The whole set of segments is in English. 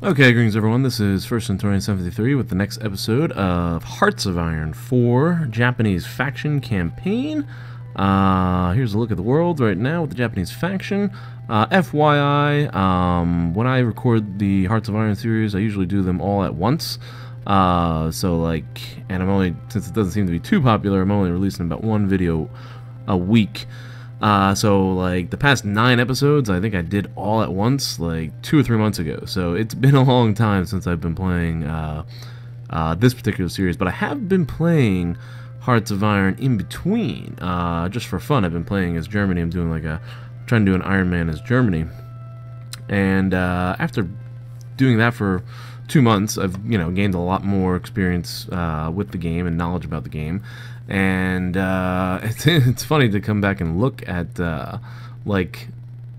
Okay, greetings everyone, this is First Centurion 73 with the next episode of Hearts of Iron 4 Japanese Faction Campaign. Here's a look at the world right now with the Japanese faction. FYI, when I record the Hearts of Iron series, I usually do them all at once. And I'm only, since it doesn't seem to be too popular, I'm only releasing about one video a week. The past 9 episodes, I think I did all at once, like 2 or 3 months ago. So it's been a long time since I've been playing this particular series, but I have been playing Hearts of Iron in between, just for fun. I've been playing as Germany. I'm doing trying to do an Iron Man as Germany, and after doing that for 2 months, I've gained a lot more experience with the game and knowledge about the game. And it's funny to come back and look at the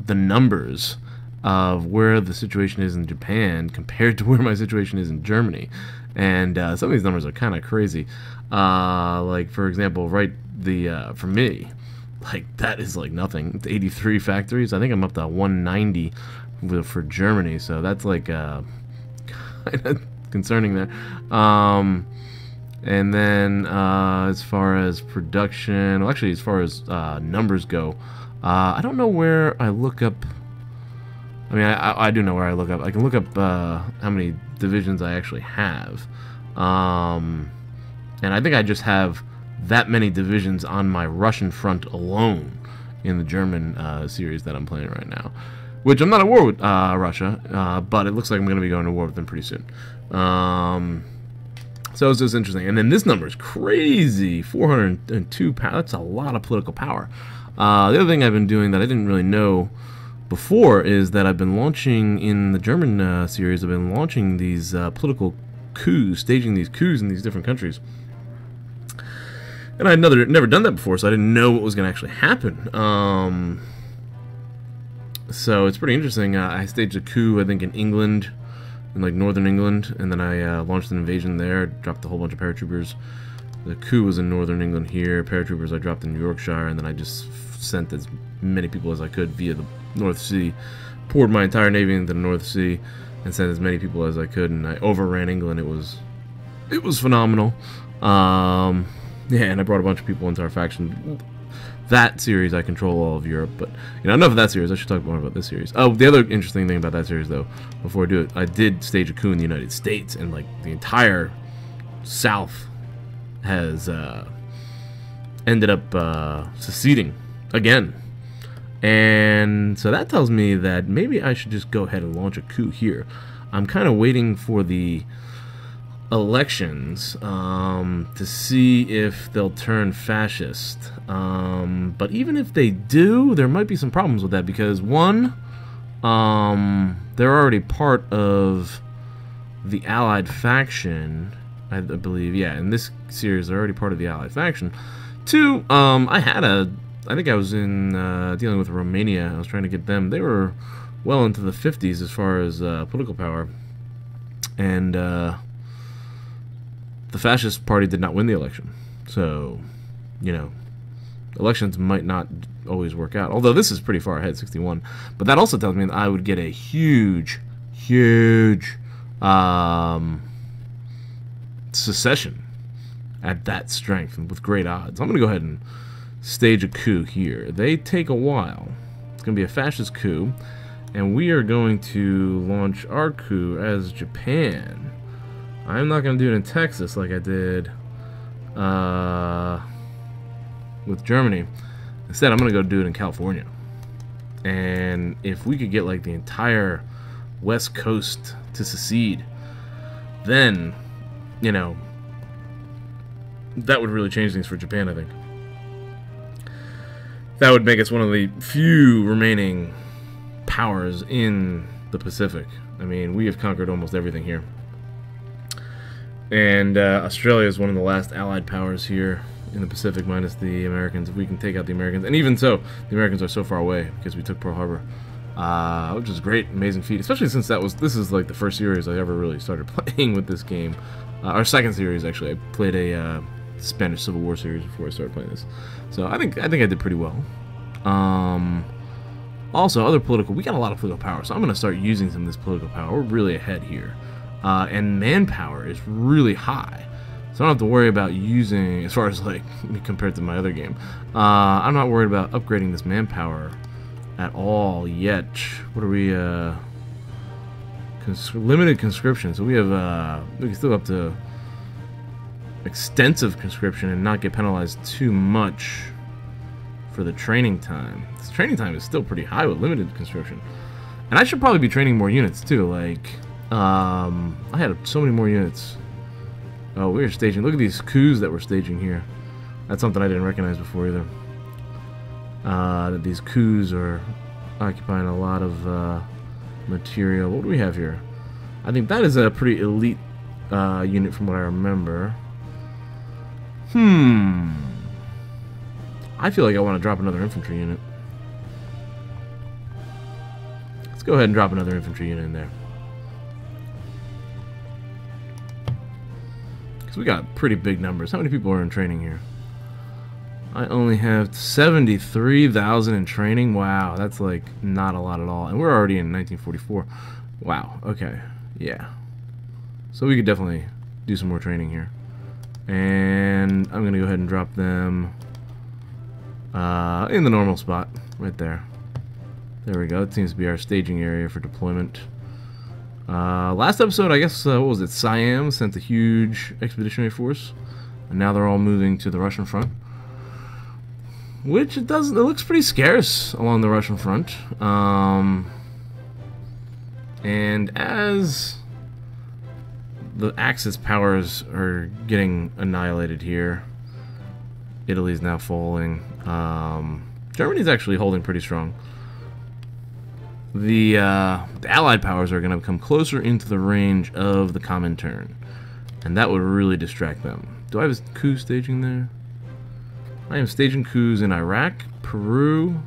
numbers of where the situation is in Japan compared to where my situation is in Germany, and some of these numbers are kind of crazy. For example, for me, that is nothing. It's 83 factories. I think I'm up to 190 for Germany, so that's kind of concerning there. And then as far as production, well, actually as far as numbers go, I don't know where I look up. I mean, I do know where I look up. I can look up how many divisions I actually have. And I think I just have that many divisions on my Russian front alone in the German series that I'm playing right now. Which I'm not at war with Russia, but it looks like I'm going to be going to war with them pretty soon. So it's just interesting. And then this number is crazy. 402 power. That's a lot of political power. The other thing I've been doing that I didn't really know before is that I've been launching in the German series. I've been launching these political coups, staging these coups in these different countries. And I'd never done that before, so I didn't know what was going to actually happen. So it's pretty interesting. I staged a coup, I think, in England, in northern England, and then I launched an invasion there, dropped a whole bunch of paratroopers. The coup was in northern England here. Paratroopers I dropped in Yorkshire, and then I just sent as many people as I could via the North Sea. Poured my entire navy into the North Sea and sent as many people as I could, and I overran England. It was phenomenal. Yeah, and I brought a bunch of people into our faction. That series, I control all of Europe, but enough of that series. I should talk more about this series. Oh, the other interesting thing about that series, though, before I do it, I did stage a coup in the United States, and the entire South has ended up seceding again, and so that tells me that maybe I should just go ahead and launch a coup here. I'm kind of waiting for the elections to see if they'll turn fascist, but even if they do, there might be some problems with that, because one, they're already part of the Allied faction, I believe. Yeah, in this series they're already part of the Allied faction. Two, I think I was in dealing with Romania. I was trying to get them. They were well into the 50s as far as political power, and the fascist party did not win the election. So, elections might not always work out. Although this is pretty far ahead, 61. But that also tells me that I would get a huge secession at that strength and with great odds. I'm going to go ahead and stage a coup here. They take a while. It's going to be a fascist coup. And we are going to launch our coup as Japan. I'm not going to do it in Texas like I did with Germany. Instead, I'm going to go do it in California. And if we could get the entire West Coast to secede, then, that would really change things for Japan, I think. That would make us one of the few remaining powers in the Pacific. I mean, we have conquered almost everything here. And Australia is one of the last allied powers here in the Pacific, minus the Americans. If we can take out the Americans, and even so, the Americans are so far away because we took Pearl Harbor, which is a great, amazing feat. Especially since this is the first series I ever really started playing with this game. Our second series, actually, I played a Spanish Civil War series before I started playing this. So I think I did pretty well. Also, other political, we got a lot of political power, so I'm going to start using some of this political power. We're really ahead here. And manpower is really high. So I don't have to worry about using, as far as like, compared to my other game. I'm not worried about upgrading this manpower at all yet. What are we, limited conscription. So we have, we can still go up to extensive conscription and not get penalized too much for the training time. This training time is still pretty high with limited conscription. And I should probably be training more units too, like, I had so many more units. Oh, we're staging. Look at these coups that we're staging here. That's something I didn't recognize before either. That these coups are occupying a lot of material. What do we have here? I think that is a pretty elite unit from what I remember. I feel like I want to drop another infantry unit. Let's go ahead and drop another infantry unit in there. We got pretty big numbers. How many people are in training here? I only have 73,000 in training. Wow, that's like not a lot at all. And we're already in 1944. Wow, okay. Yeah. So we could definitely do some more training here. And I'm going to go ahead and drop them in the normal spot right there. There we go. It seems to be our staging area for deployment. Last episode, I guess, what was it? Siam sent a huge expeditionary force, and now they're all moving to the Russian front, which it looks pretty scarce along the Russian front. And as the Axis powers are getting annihilated here, Italy's now falling. Germany's actually holding pretty strong. The Allied powers are going to come closer into the range of the Comintern, and that would really distract them. Do I have a coup staging there? I am staging coups in Iraq, Peru,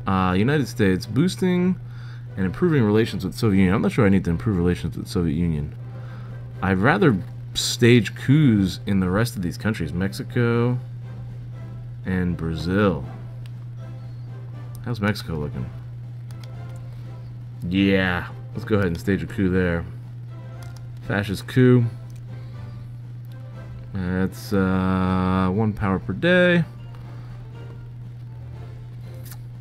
United States, boosting and improving relations with the Soviet Union. I'm not sure I need to improve relations with the Soviet Union. I'd rather stage coups in the rest of these countries, Mexico and Brazil. How's Mexico looking? Yeah, let's go ahead and stage a coup there. Fascist coup. That's 1 power per day.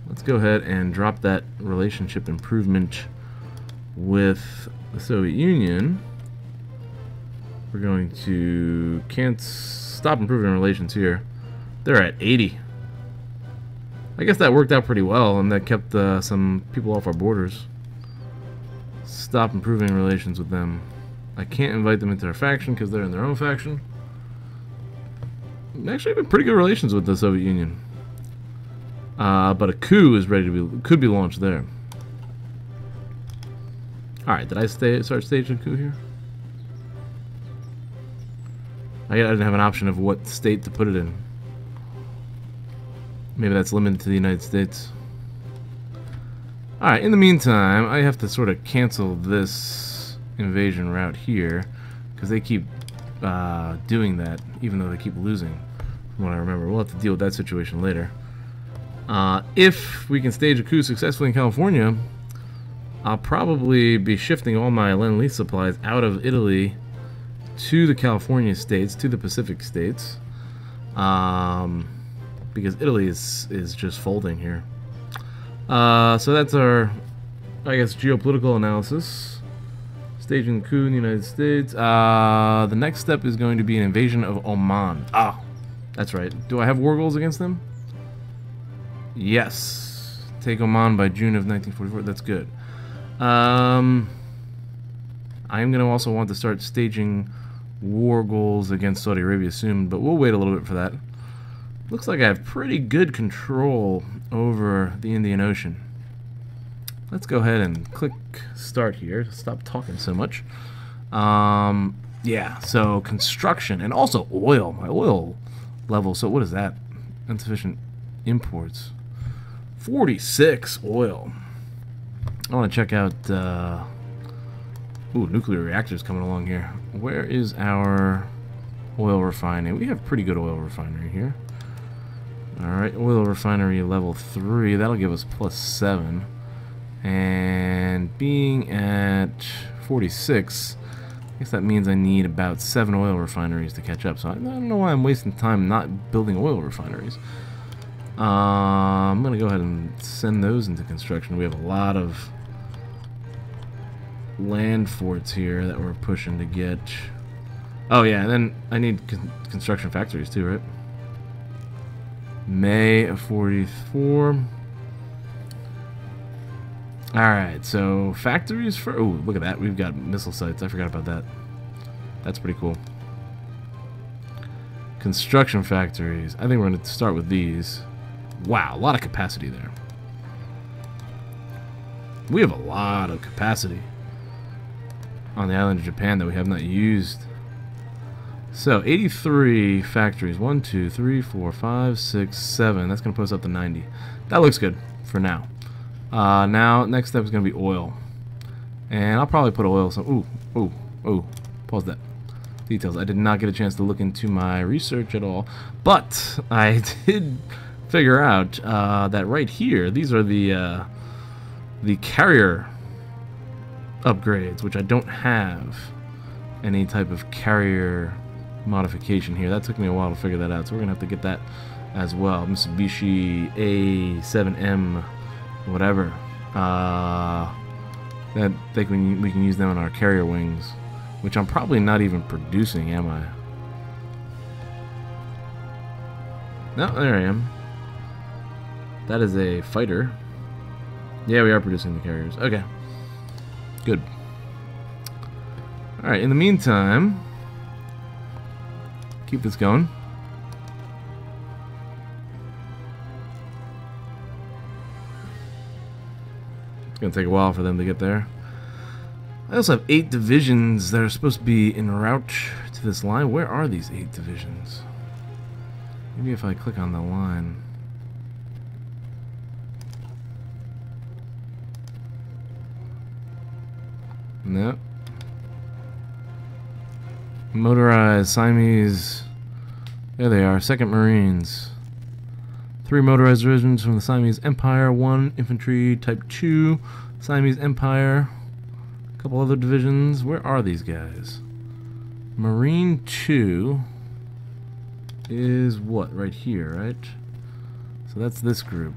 Let's go ahead and drop that relationship improvement with the Soviet Union. We're going to can't stop improving relations here. They're at 80. I guess that worked out pretty well, and that kept some people off our borders. Stop improving relations with them. I can't invite them into our faction because they're in their own faction. Actually, I have pretty good relations with the Soviet Union. But a coup is ready to be, could be launched there. Alright, did I start staging a coup here? I didn't have an option of what state to put it in. Maybe that's limited to the United States. Alright, in the meantime, I have to sort of cancel this invasion route here, because they keep doing that, even though they keep losing, from what I remember. We'll have to deal with that situation later. If we can stage a coup successfully in California, I'll probably be shifting all my Lend-Lease supplies out of Italy to the California states, to the Pacific states, because Italy is just folding here. So that's our, I guess, geopolitical analysis. Staging the coup in the United States. The next step is going to be an invasion of Oman. Ah, that's right. Do I have war goals against them? Yes. Take Oman by June of 1944. That's good. I am going to also want to start staging war goals against Saudi Arabia soon, but we'll wait a little bit for that. Looks like I have pretty good control over the Indian Ocean. Let's go ahead and click start here. Stop talking so much. Yeah, so construction and also oil. My oil level, so what is that? Insufficient imports. 46 oil. I want to check out, ooh, nuclear reactors coming along here. Where is our oil refining? We have pretty good oil refinery here. Alright, oil refinery level 3. That'll give us +7. And being at 46, I guess that means I need about 7 oil refineries to catch up. So I don't know why I'm wasting time not building oil refineries. I'm going to go ahead and send those into construction. We have a lot of land forts here that we're pushing to get. Oh yeah, and then I need construction factories too, right? May of 44. Alright, so factories for... Oh, look at that. We've got missile sites. I forgot about that. That's pretty cool. Construction factories. I think we're going to start with these. Wow, a lot of capacity there. We have a lot of capacity on the island of Japan that we have not used. So, 83 factories. 1, 2, 3, 4, 5, 6, 7. That's going to put us up to 90. That looks good for now. Now, next step is going to be oil. And I'll probably put oil some... Ooh. Pause that. Details. I did not get a chance to look into my research at all. But I did figure out that right here, these are the carrier upgrades, which I don't have any type of carrier modification here. That took me a while to figure that out, so we're gonna have to get that as well. Mitsubishi A7M whatever, that we can use them on our carrier wings, which I'm probably not even producing, am I? No, there I am. That is a fighter. Yeah, we are producing the carriers. Okay, good. Alright, in the meantime, keep this going. It's going to take a while for them to get there. I also have 8 divisions that are supposed to be en route to this line. Where are these 8 divisions? Maybe if I click on the line. Nope. Motorized Siamese. There they are. 2nd Marines. 3 motorized divisions from the Siamese Empire. 1 infantry type 2 Siamese Empire. A couple other divisions. Where are these guys? Marine 2 is what? Right here, right? So that's this group.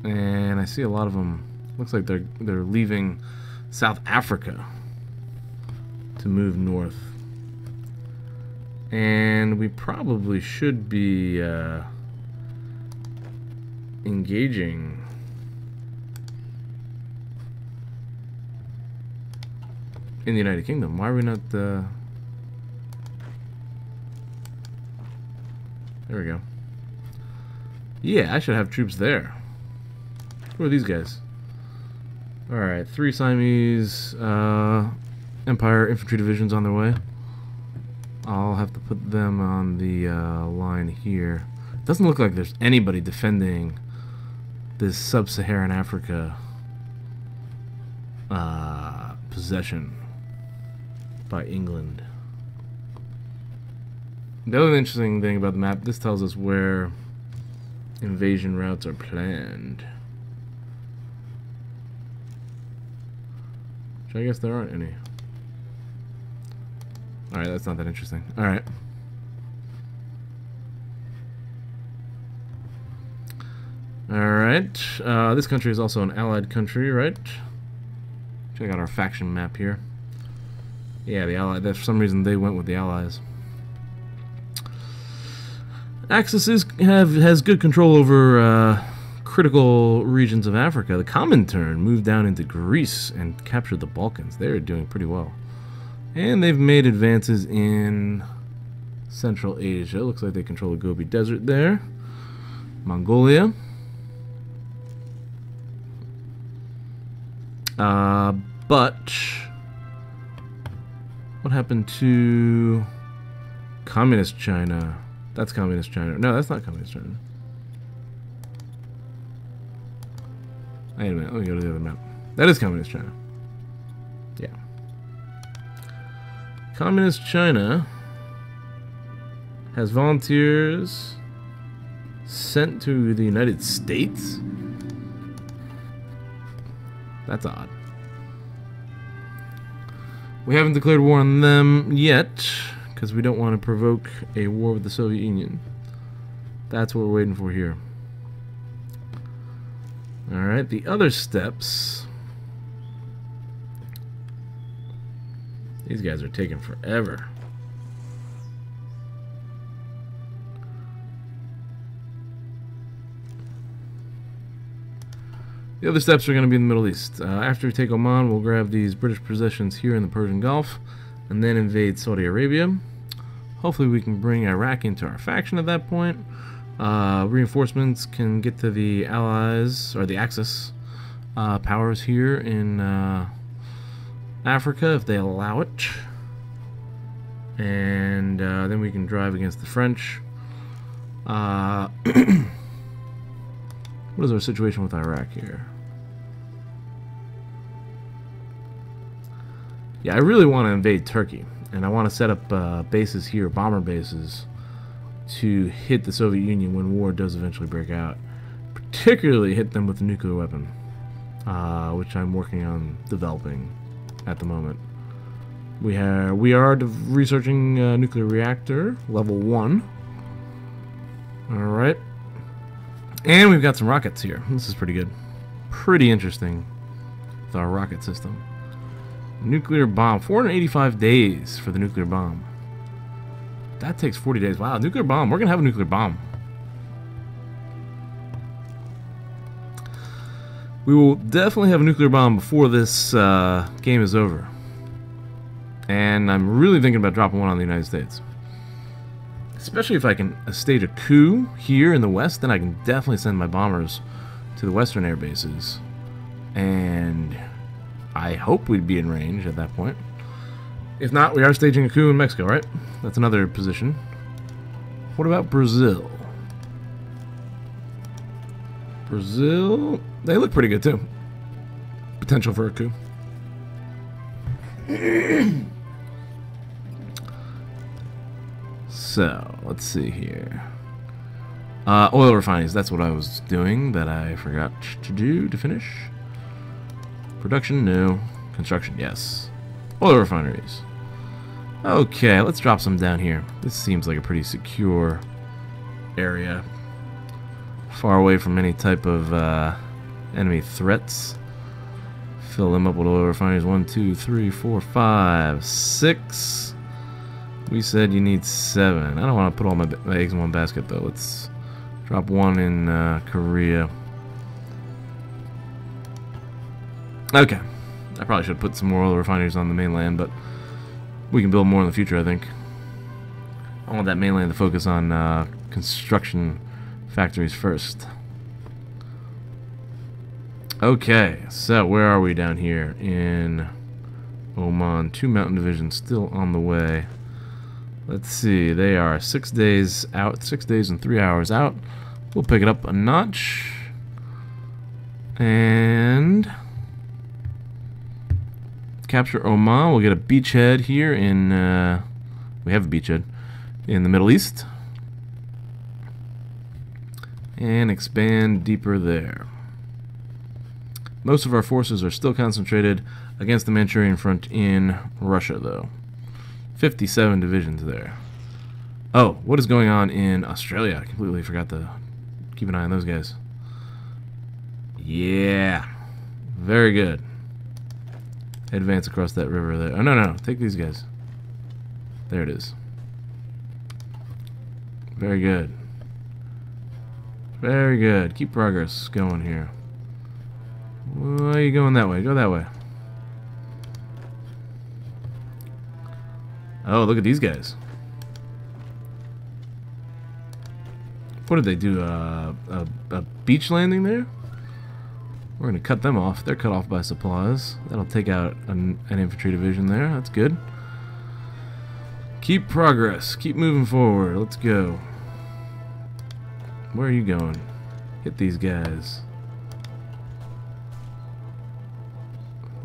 And I see a lot of them. Looks like they're leaving South Africa to move north. And we probably should be engaging in the United Kingdom. Why are we not... There we go. Yeah, I should have troops there. Who are these guys? Alright, 3 Siamese Empire infantry divisions on their way. I'll have to put them on the line here. Doesn't look like there's anybody defending this sub-Saharan Africa possession by England. The other interesting thing about the map, this tells us where invasion routes are planned. Which I guess there aren't any. Alright, that's not that interesting. Alright. Alright. This country is also an allied country, right? Check out our faction map here. Yeah, the Allied. For some reason, they went with the Allies. Axis has good control over critical regions of Africa. The Comintern moved down into Greece and captured the Balkans. They're doing pretty well. And they've made advances in Central Asia. Looks like they control the Gobi Desert there. Mongolia. But what happened to Communist China? That's Communist China. No, that's not Communist China. Wait a minute. Let me go to the other map. That is Communist China. Yeah. Communist China has volunteers sent to the United States? That's odd. We haven't declared war on them yet, because we don't want to provoke a war with the Soviet Union. That's what we're waiting for here. Alright, the other steps. These guys are taking forever. The other steps are going to be in the Middle East. After we take Oman, we'll grab these British possessions here in the Persian Gulf, and then invade Saudi Arabia. Hopefully we can bring Iraq into our faction at that point. Reinforcements can get to the Allies, or the Axis powers here in Africa if they allow it. And then we can drive against the French. What is our situation with Iraq here? Yeah, I really want to invade Turkey, and I want to set up bases here, bomber bases, to hit the Soviet Union when war does eventually break out. Particularly hit them with a nuclear weapon, which I'm working on developing at the moment. We are researching nuclear reactor level 1. Alright. And we've got some rockets here. This is pretty good. Pretty interesting with our rocket system. Nuclear bomb. 485 days for the nuclear bomb. That takes 40 days. Wow, nuclear bomb. We're going to have a nuclear bomb. We will definitely have a nuclear bomb before this game is over. And I'm really thinking about dropping one on the United States. Especially if I can stage a coup here in the west, then I can definitely send my bombers to the western air bases. And I hope we'd be in range at that point. If not, we are staging a coup in Mexico, right? That's another position. What about Brazil? Brazil, they look pretty good too. Potential for a coup. So, let's see here. Oil refineries, that's what I was doing that I forgot to do to finish. Production, no. Construction, yes. Oil refineries. Okay, let's drop some down here. This seems like a pretty secure area. Far away from any type of enemy threats. Fill them up with oil refineries. 1, 2, 3, 4, 5, 6. We said you need 7. I don't want to put all my eggs in one basket, though. Let's drop one in Korea. Okay. I probably should put some more oil refineries on the mainland, but we can build more in the future, I think. I want that mainland to focus on construction factories first. Okay, so where are we down here in Oman? 2 mountain divisions still on the way. Let's see, they are 6 days out, 6 days and 3 hours out. We'll pick it up a notch. And capture Oman. We'll get a beachhead here in, we have a beachhead in the Middle East. And expand deeper there. Most of our forces are still concentrated against the Manchurian front in Russia, though. 57 divisions there. Oh, what is going on in Australia? I completely forgot to keep an eye on those guys. Yeah. Very good. Advance across that river there. Oh, no. Take these guys. There it is. Very good. Very good. Keep progress going here. Why are you going that way? Go that way. Oh, look at these guys. What did they do? A beach landing there? We're going to cut them off. They're cut off by supplies. That'll take out an infantry division there. That's good. Keep progress. Keep moving forward. Let's go. Where are you going? Hit these guys.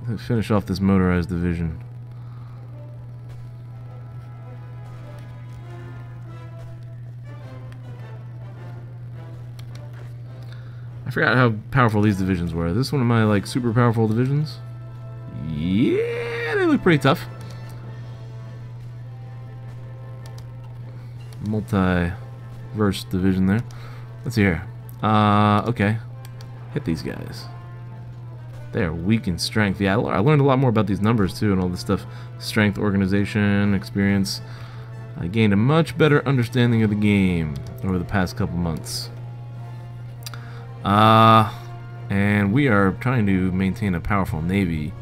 Let's finish off this motorized division. forgot how powerful these divisions were. This one of my like super powerful divisions. Yeah, they look pretty tough. Multi-verse division there. Let's see here. Okay. Hit these guys. They are weak in strength. Yeah, I learned a lot more about these numbers too and all this stuff. Strength, organization, experience. I gained a much better understanding of the game over the past couple months. And we are trying to maintain a powerful navy.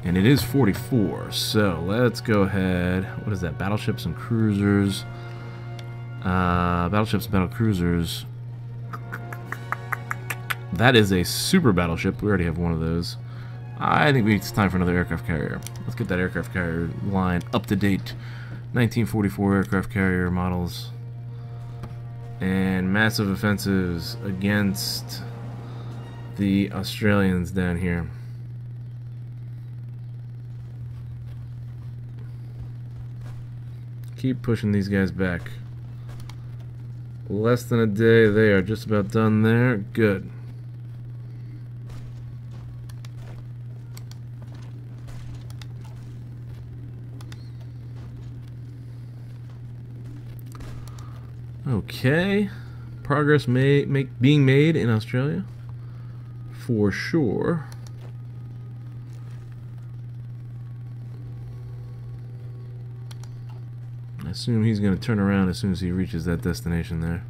And it is 44, so let's go ahead. What is that? Battleships and cruisers. Battleships and battle cruisers. That is a super battleship. We already have one of those. I think it's time for another aircraft carrier. Let's get that aircraft carrier line up to date. 1944 aircraft carrier models. And massive offensives against the Australians down here. Keep pushing these guys back. Less than a day, they are just about done there. Good. Okay, progress being made in Australia, for sure. I assume he's going to turn around as soon as he reaches that destination there.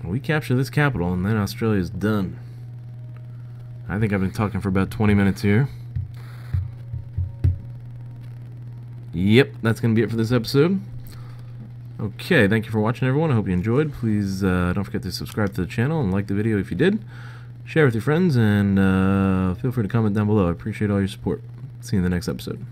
We capture this capital and then Australia's done. I think I've been talking for about 20 minutes here. Yep, that's going to be it for this episode. Okay, thank you for watching, everyone. I hope you enjoyed. Please don't forget to subscribe to the channel and like the video if you did. Share with your friends, and feel free to comment down below. I appreciate all your support. See you in the next episode.